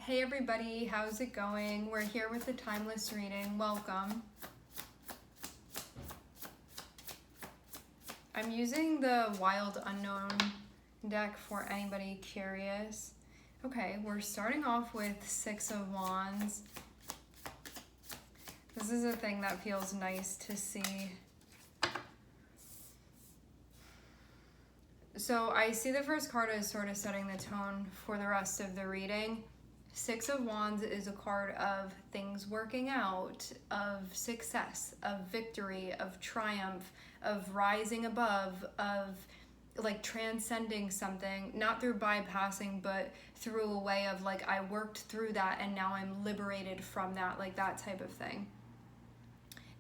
Hey everybody, how's it going? We're here with the Timeless reading. Welcome. I'm using the Wild Unknown deck for anybody curious. Okay, we're starting off with Six of Wands. This is a thing that feels nice to see. So I see the first card as sort of setting the tone for the rest of the reading. Six of Wands is a card of things working out, of success, of victory, of triumph, of rising above, of like transcending something, not through bypassing, but through a way of like, I worked through that and now I'm liberated from that, like that type of thing.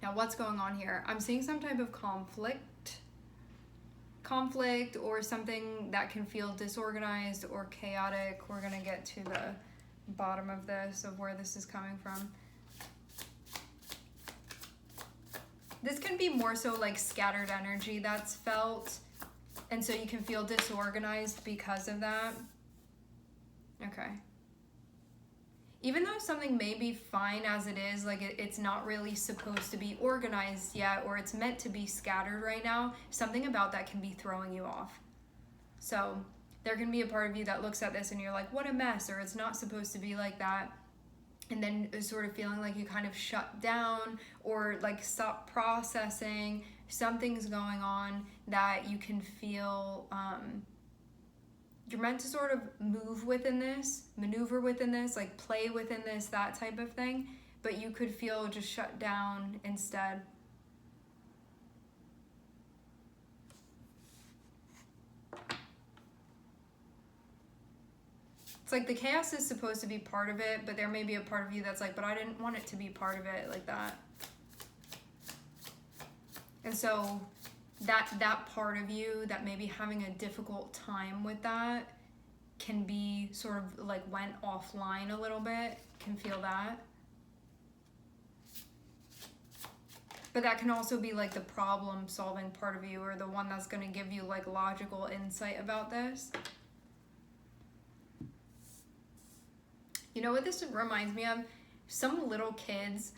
Now what's going on here? I'm seeing some type of conflict or something that can feel disorganized or chaotic. We're gonna get to the bottom of this, of where this is coming from. This can be more so like scattered energy that's felt, and so you can feel disorganized because of that. Okay. Even though something may be fine as it is, like it's not really supposed to be organized yet, or it's meant to be scattered right now, something about that can be throwing you off. So there can be a part of you that looks at this and you're like, what a mess, or it's not supposed to be like that. And then sort of feeling like you kind of shut down or like stop processing. Something's going on that you can feel, you're meant to sort of move within this, maneuver within this, like play within this, that type of thing. But you could feel just shut down instead. It's like the chaos is supposed to be part of it, but there may be a part of you that's like, but I didn't want it to be part of it, like that. And so that part of you that may be having a difficult time with that can be sort of like went offline a little bit, can feel that. But that can also be like the problem solving part of you, or the one that's going to give you like logical insight about this. You know what this reminds me of? Some little kids,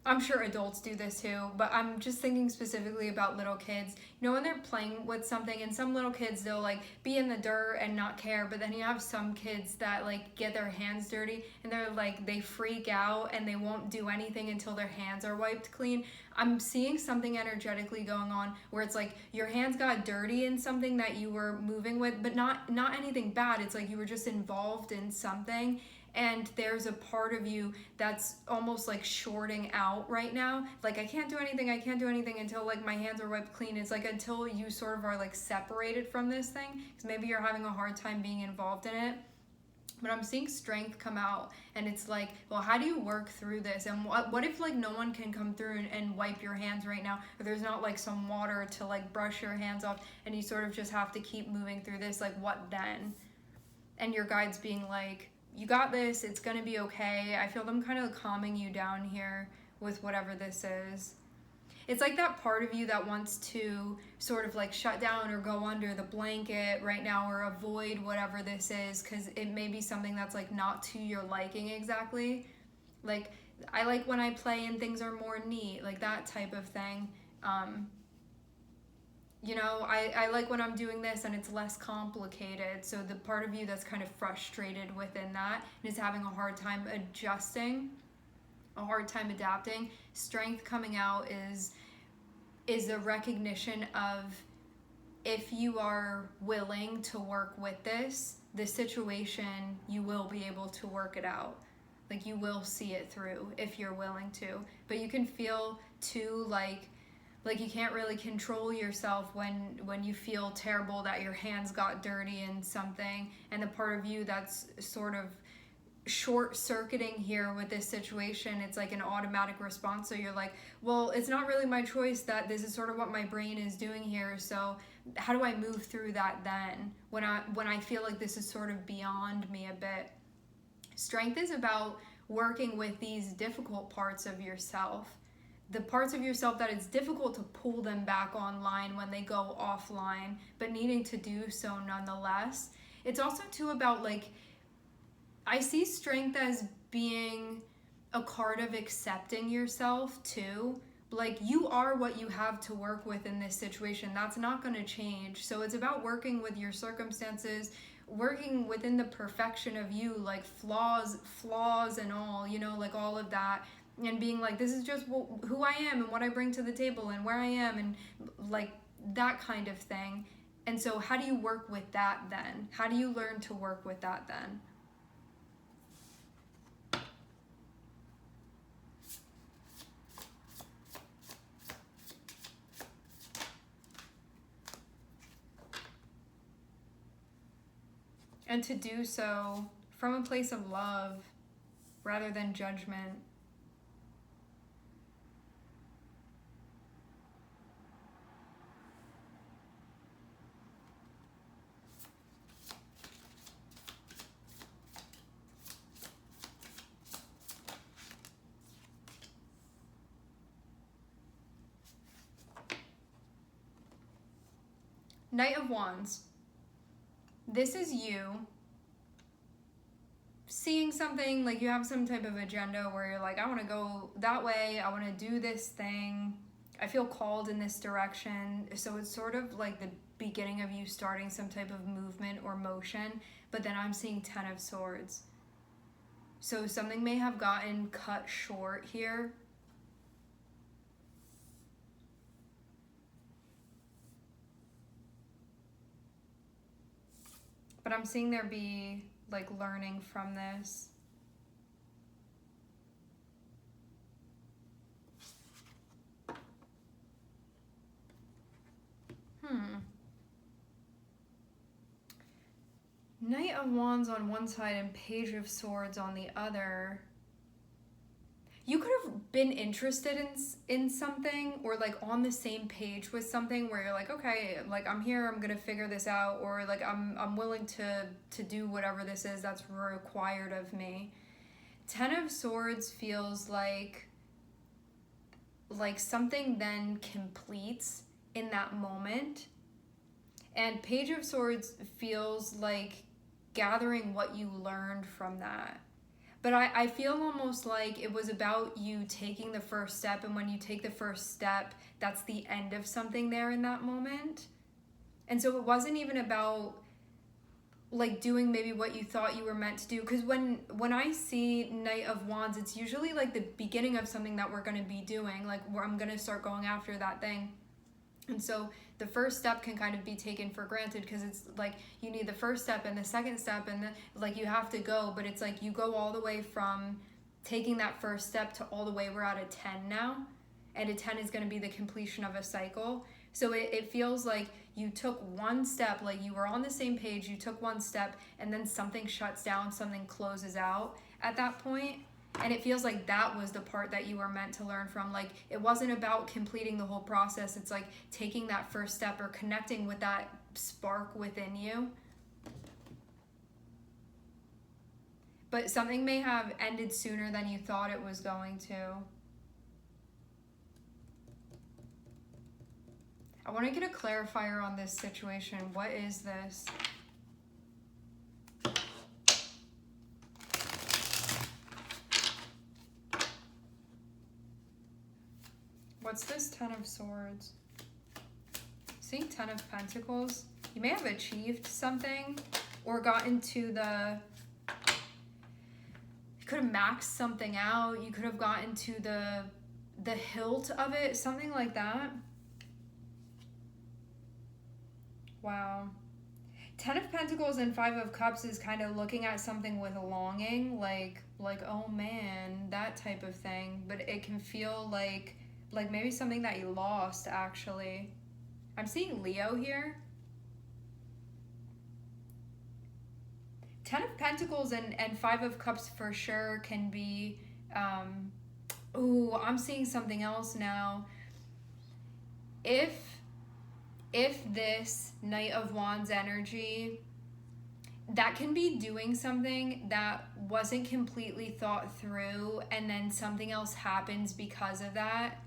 I'm sure adults do this too, but I'm just thinking specifically about little kids. You know, when they're playing with something, and some little kids, they'll like be in the dirt and not care, but then you have some kids that like get their hands dirty and they're like, they freak out and they won't do anything until their hands are wiped clean. I'm seeing something energetically going on where it's like your hands got dirty in something that you were moving with, but not anything bad. It's like you were just involved in something. And there's a part of you that's almost like shorting out right now. Like, I can't do anything until like my hands are wiped clean. It's like until you sort of are like separated from this thing, because maybe you're having a hard time being involved in it. But I'm seeing strength come out, and it's like, well, how do you work through this? And what if like no one can come through and wipe your hands right now, or there's not like some water to like brush your hands off, and you sort of just have to keep moving through this? Like, what then? And your guide's being like, you got this, it's gonna be okay. I feel them kind of calming you down here with whatever this is. It's like that part of you that wants to sort of like shut down or go under the blanket right now, or avoid whatever this is, because it may be something that's like not to your liking exactly. Like, I like when I play and things are more neat, like that type of thing. You know, I like when I'm doing this and it's less complicated. So the part of you that's kind of frustrated within that and is having a hard time adjusting, a hard time adapting, strength coming out is a recognition of, if you are willing to work with this, the situation, you will be able to work it out. Like, you will see it through if you're willing to. But you can feel too like you can't really control yourself when you feel terrible that your hands got dirty in something, and the part of you that's sort of short-circuiting here with this situation, it's like an automatic response. So you're like, well, it's not really my choice, that this is sort of what my brain is doing here, so how do I move through that then, when I feel like this is sort of beyond me a bit? Strength is about working with these difficult parts of yourself, the parts of yourself that it's difficult to pull them back online when they go offline, but needing to do so nonetheless. It's also too about like I see strength as being a card of accepting yourself too. Like, you are what you have to work with in this situation. That's not going to change. So it's about working with your circumstances, working within the perfection of you, like flaws and all, you know, like all of that, and being like, this is just who I am and what I bring to the table and where I am, and like that kind of thing. And so how do you work with that then? How do you learn to work with that then? And to do so from a place of love rather than judgment. Knight of Wands. This is you seeing something, like you have some type of agenda where you're like, I want to go that way, I want to do this thing, I feel called in this direction. So it's sort of like the beginning of you starting some type of movement or motion, but then I'm seeing 10 of Swords. So something may have gotten cut short here. But I'm seeing there be like learning from this. Knight of Wands on one side and Page of Swords on the other. You could have been interested in something, or like on the same page with something where you're like, okay, like I'm here, I'm gonna figure this out, or like I'm willing to do whatever this is that's required of me. 10 of Swords feels like something then completes in that moment. And Page of Swords feels like gathering what you learned from that. But I feel almost like it was about you taking the first step, and when you take the first step, that's the end of something there in that moment. And so it wasn't even about like doing maybe what you thought you were meant to do, because when I see Knight of Wands, it's usually like the beginning of something that we're going to be doing, like where I'm going to start going after that thing. And so the first step can kind of be taken for granted, because it's like you need the first step and the second step, and like you have to go, but it's like you go all the way from taking that first step to all the way, we're at a 10 now, and a 10 is going to be the completion of a cycle. So it feels like you took one step, like you were on the same page, you took one step, and then something shuts down, something closes out at that point. And it feels like that was the part that you were meant to learn from. Like, it wasn't about completing the whole process. It's like taking that first step or connecting with that spark within you. But something may have ended sooner than you thought it was going to. I want to get a clarifier on this situation. What is this? What's this 10 of Swords? Seeing 10 of Pentacles. You may have achieved something or gotten to the... You could have maxed something out. You could have gotten to the hilt of it. Something like that. Wow. 10 of Pentacles and 5 of Cups is kind of looking at something with a longing. Like, oh man, that type of thing. But it can feel like maybe something that you lost, actually. I'm seeing Leo here. 10 of Pentacles and 5 of Cups for sure can be... ooh, I'm seeing something else now. If this Knight of Wands energy, that can be doing something that wasn't completely thought through, and then something else happens because of that.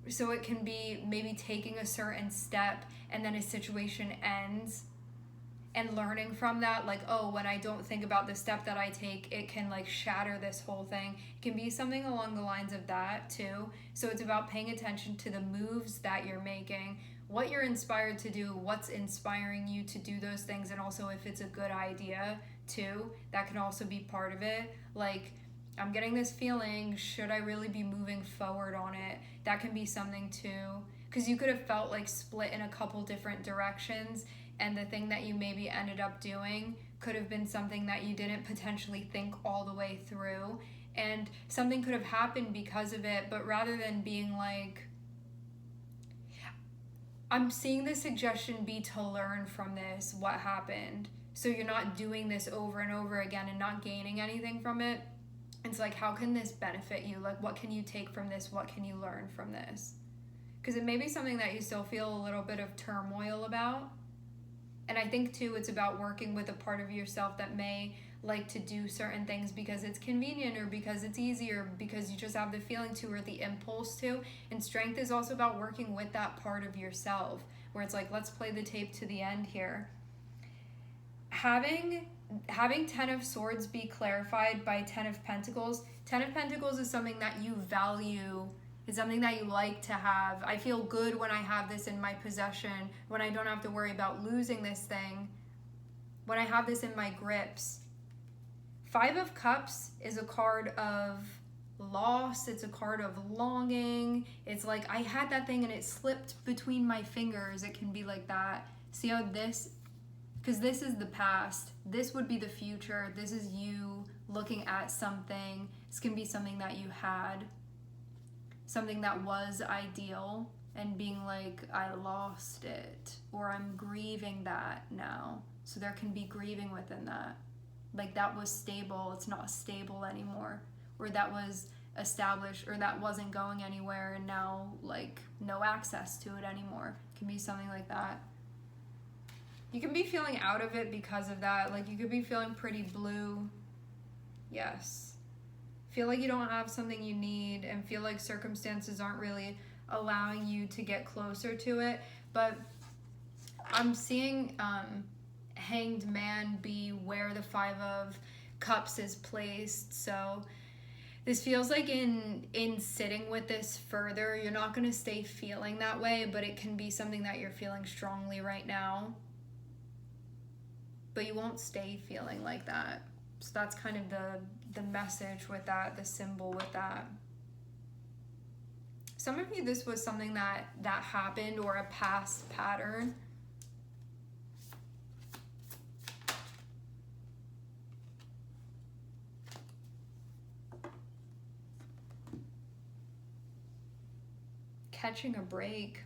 So it can be maybe taking a certain step and then a situation ends, and learning from that, like, oh, when I don't think about the step that I take, it can like shatter this whole thing. It can be something along the lines of that too. So it's about paying attention to the moves that you're making, what you're inspired to do, what's inspiring you to do those things, and also if it's a good idea too. That can also be part of it. Like, I'm getting this feeling, should I really be moving forward on it? That can be something too. Because you could have felt like split in a couple different directions, and the thing that you maybe ended up doing could have been something that you didn't potentially think all the way through. And something could have happened because of it, but rather than being like, I'm seeing the suggestion be to learn from this, what happened. So you're not doing this over and over again and not gaining anything from it. It's like, how can this benefit you? Like, what can you take from this? What can you learn from this? Because it may be something that you still feel a little bit of turmoil about. And I think too, it's about working with a part of yourself that may like to do certain things because it's convenient or because it's easier, because you just have the feeling to or the impulse to. And strength is also about working with that part of yourself where it's like, let's play the tape to the end here. Having 10 of Swords be clarified by 10 of Pentacles. 10 of Pentacles is something that you value. It's something that you like to have. I feel good when I have this in my possession, when I don't have to worry about losing this thing, when I have this in my grips. 5 of Cups is a card of loss. It's a card of longing. It's like, I had that thing and it slipped between my fingers. It can be like that. See how this, because this is the past. This would be the future. This is you looking at something. This can be something that you had, something that was ideal, and being like, I lost it, or I'm grieving that now. So there can be grieving within that. Like, that was stable, it's not stable anymore. Or that was established, or that wasn't going anywhere, and now, like, no access to it anymore. It can be something like that. You can be feeling out of it because of that. Like, you could be feeling pretty blue. Yes. Feel like you don't have something you need, and feel like circumstances aren't really allowing you to get closer to it. But I'm seeing Hanged Man be where the 5 of Cups is placed. So this feels like in sitting with this further, you're not going to stay feeling that way, but it can be something that you're feeling strongly right now. But you won't stay feeling like that. So that's kind of the message with that, the symbol with that. Some of you, this was something that happened, or a past pattern. Catching a break.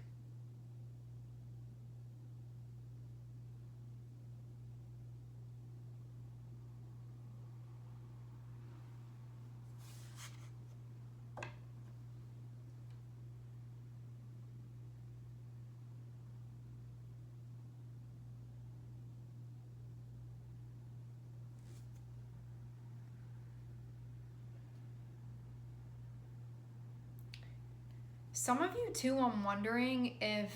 Some of you too, I'm wondering if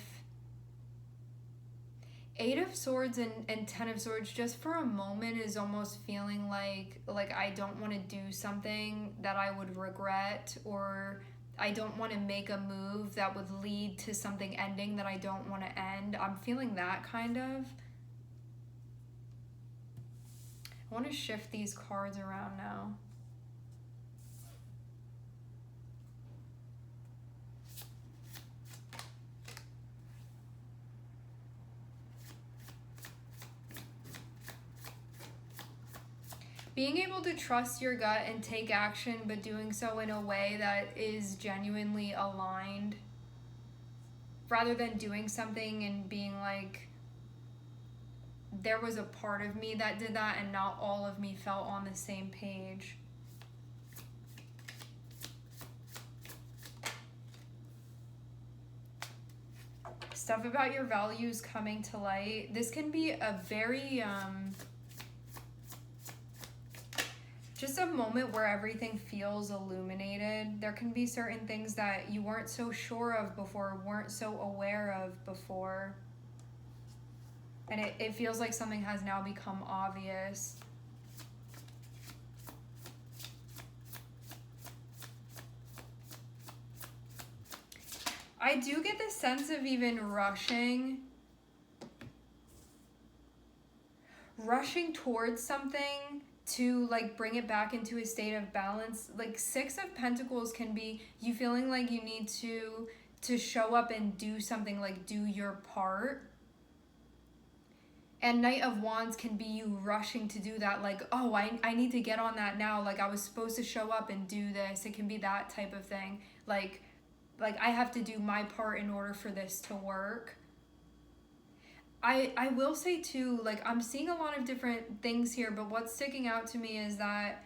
8 of Swords and 10 of Swords just for a moment is almost feeling like I don't want to do something that I would regret, or I don't want to make a move that would lead to something ending that I don't want to end. I'm feeling that kind of. I want to shift these cards around now. Being able to trust your gut and take action, but doing so in a way that is genuinely aligned, rather than doing something and being like, there was a part of me that did that and not all of me felt on the same page. Stuff about your values coming to light. This can be a very just a moment where everything feels illuminated. There can be certain things that you weren't so sure of before, weren't so aware of before. And it feels like something has now become obvious. I do get the sense of even rushing towards something to like bring it back into a state of balance. Like Six of Pentacles can be you feeling like you need to show up and do something, like do your part. And Knight of Wands can be you rushing to do that, like, oh, I need to get on that now, like I was supposed to show up and do this. It can be that type of thing, like I have to do my part in order for this to work. I will say too, like I'm seeing a lot of different things here, but what's sticking out to me is that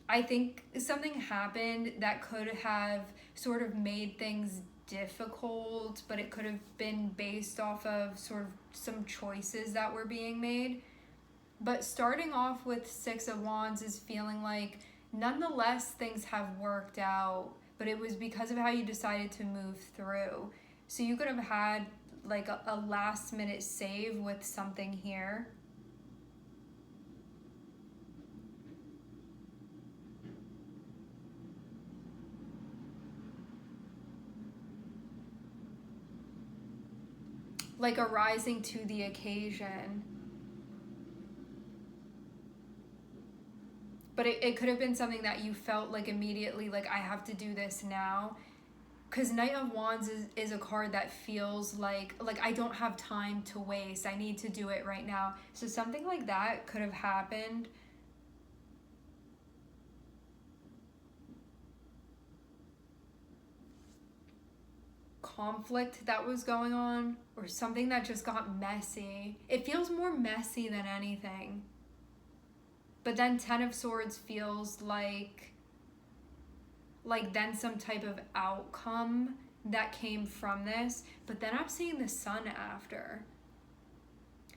I think something happened that could have sort of made things difficult, but it could have been based off of sort of some choices that were being made. But starting off with Six of Wands is feeling like nonetheless things have worked out, but it was because of how you decided to move through. So you could have had like a last minute save with something here. Like a rising to the occasion. But it could have been something that you felt like immediately, like I have to do this now. Because Knight of Wands is a card that feels like I don't have time to waste. I need to do it right now. So something like that could have happened. Conflict that was going on, or something that just got messy. It feels more messy than anything. But then Ten of Swords feels like then some type of outcome that came from this. But then I'm seeing the Sun after.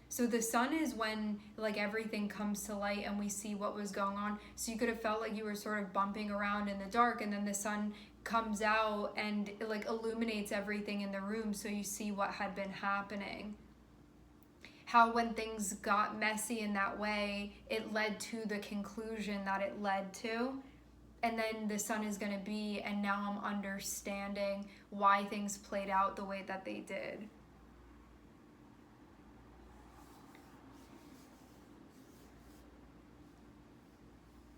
So the Sun is when like everything comes to light and we see what was going on. So you could have felt like you were sort of bumping around in the dark, and then the Sun comes out and it like illuminates everything in the room, so you see what had been happening. How when things got messy in that way, it led to the conclusion that it led to. And then the Sun is going to be, and now I'm understanding why things played out the way that they did.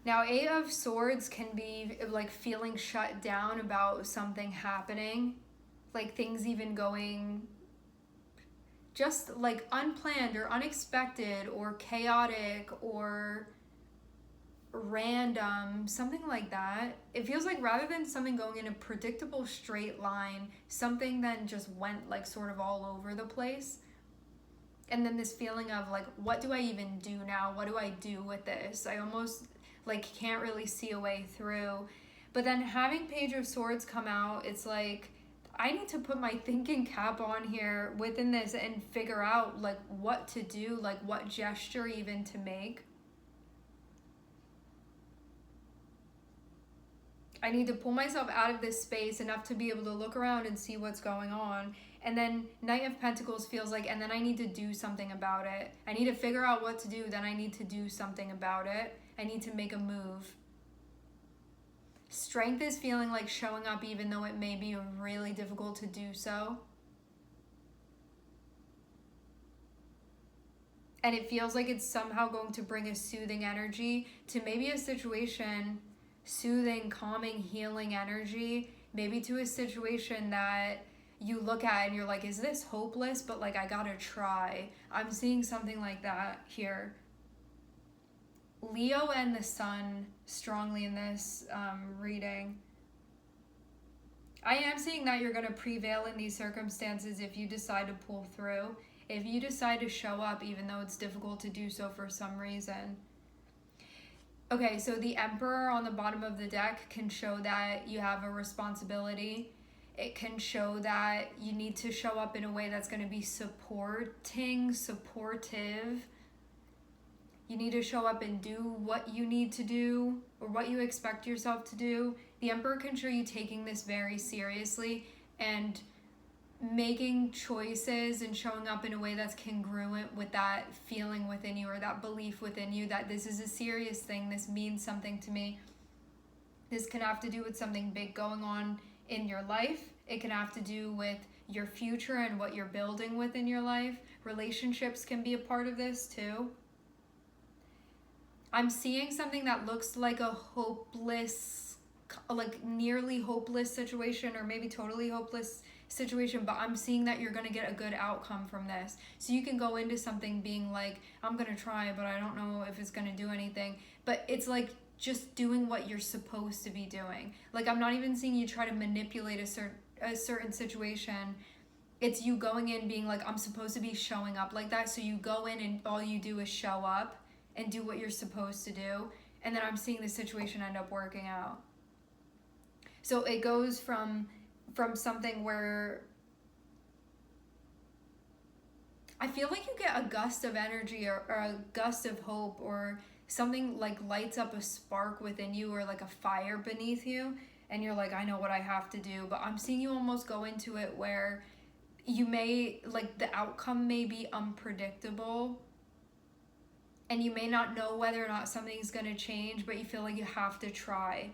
Now, Eight of Swords can be like feeling shut down about something happening, like things even going just like unplanned or unexpected or chaotic or random, something like that. It feels like rather than something going in a predictable straight line, something then just went like sort of all over the place. And then this feeling of like, what do I even do now? What do I do with this? I almost like can't really see a way through. But then having Page of Swords come out, it's like I need to put my thinking cap on here within this and figure out like what to do, like what gesture even to make. I need to pull myself out of this space enough to be able to look around and see what's going on. And then Knight of Pentacles feels like, and then I need to do something about it. I need to figure out what to do, then I need to do something about it. I need to make a move. Strength is feeling like showing up even though it may be really difficult to do so. And it feels like it's somehow going to bring a soothing energy to maybe a situation, soothing, calming, healing energy, maybe to a situation that you look at and you're like, is this hopeless? But like, I gotta try. I'm seeing something like that here. Leo and the Sun strongly in this reading. I am seeing that you're going to prevail in these circumstances if you decide to pull through. If you decide to show up even though it's difficult to do so for some reason. Okay, so the Emperor on the bottom of the deck can show that you have a responsibility. It can show that you need to show up in a way that's going to be supporting, supportive. You need to show up and do what you need to do or what you expect yourself to do. The Emperor can show you taking this very seriously and making choices and showing up in a way that's congruent with that feeling within you or that belief within you that this is a serious thing, this means something to me. This can have to do with something big going on in your life. It can have to do with your future and what you're building within your life. Relationships can be a part of this too. I'm seeing something that looks like a hopeless, like nearly hopeless situation, or maybe totally hopeless situation, but I'm seeing that you're going to get a good outcome from this. So you can go into something being like, I'm going to try, but I don't know if it's going to do anything. But it's like just doing what you're supposed to be doing. Like, I'm not even seeing you try to manipulate a certain situation. It's you going in being like, I'm supposed to be showing up like that. So you go in and all you do is show up and do what you're supposed to do. And then I'm seeing the situation end up working out. So it goes from something where I feel like you get a gust of energy or a gust of hope, or something like lights up a spark within you, or like a fire beneath you, and you're like, I know what I have to do. But I'm seeing you almost go into it where you may, like, the outcome may be unpredictable and you may not know whether or not something's going to change, but you feel like you have to try.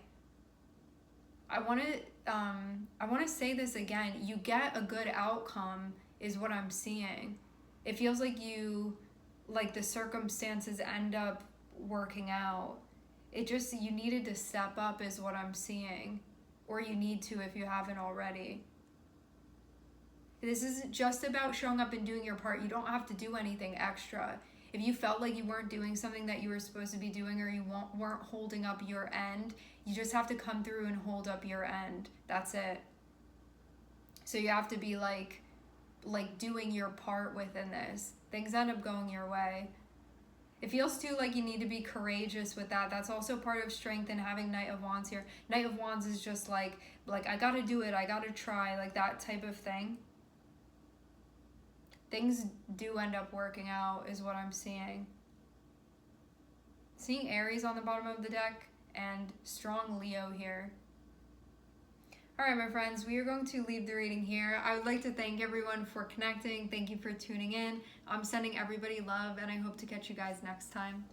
I want to say this again. You get a good outcome is what I'm seeing. It feels like the circumstances end up working out. You needed to step up is what I'm seeing. Or you need to if you haven't already. This isn't just about showing up and doing your part. You don't have to do anything extra. If you felt like you weren't doing something that you were supposed to be doing, or you weren't holding up your end, you just have to come through and hold up your end. That's it. So you have to be like doing your part within this. Things end up going your way. It feels too like you need to be courageous with that. That's also part of strength in having Knight of Wands here. Knight of Wands is just like I gotta do it, I gotta try, like that type of thing. Things do end up working out is what I'm seeing. Seeing Aries on the bottom of the deck and strong Leo here. Alright, my friends, we are going to leave the reading here. I would like to thank everyone for connecting. Thank you for tuning in. I'm sending everybody love, and I hope to catch you guys next time.